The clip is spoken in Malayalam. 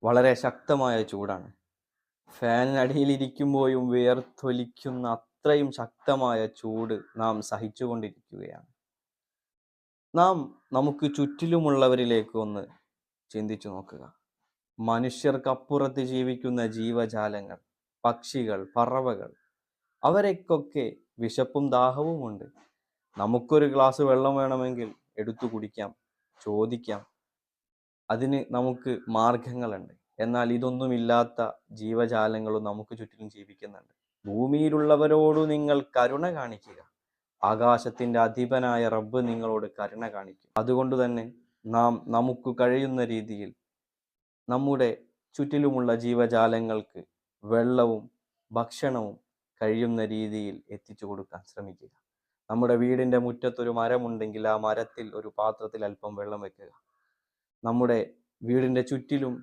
വളരെ ശക്തമായ ചൂടാണ്. ഫാനിനടിയിലിരിക്കുമ്പോഴും വിയർത്തൊലിക്കുന്ന അത്രയും ശക്തമായ ചൂട് നാം സഹിച്ചുകൊണ്ടിരിക്കുകയാണ്. നാം നമുക്ക് ചുറ്റിലുമുള്ളവരിലേക്ക് ഒന്ന് ചിന്തിച്ചു നോക്കുക. മനുഷ്യർക്കപ്പുറത്ത് ജീവിക്കുന്ന ജീവജാലങ്ങൾ, പക്ഷികൾ, പറവകൾ, അവരൊക്കെ വിശപ്പും ദാഹവുമുണ്ട്. നമുക്കൊരു ഗ്ലാസ് വെള്ളം വേണമെങ്കിൽ എടുത്തു കുടിക്കാം, ചോദിക്കാം. അതിന് നമുക്ക് മാർഗങ്ങളുണ്ട്. എന്നാൽ ഇതൊന്നുമില്ലാത്ത ജീവജാലങ്ങളും നമുക്ക് ചുറ്റിലും ജീവിക്കുന്നുണ്ട്. ഭൂമിയിലുള്ളവരോട് നിങ്ങൾ കരുണ കാണിക്കുക. ആകാശത്തിന്റെ അധിപനായ റബ്ബ് നിങ്ങളോട് കരുണ കാണിക്കും. അതുകൊണ്ട് തന്നെ നാം നമുക്ക് കഴിയുന്ന രീതിയിൽ നമ്മുടെ ചുറ്റിലുമുള്ള ജീവജാലങ്ങൾക്ക് വെള്ളവും ഭക്ഷണവും കഴിയുന്ന രീതിയിൽ എത്തിച്ചു കൊടുക്കാൻ ശ്രമിക്കുക. നമ്മുടെ വീടിൻ്റെ മുറ്റത്തൊരു മരമുണ്ടെങ്കിൽ ആ മരത്തിൽ ഒരു പാത്രത്തിൽ അല്പം വെള്ളം വെക്കുക. നമ്മുടെ വീടിൻ്റെ ചുറ്റിലും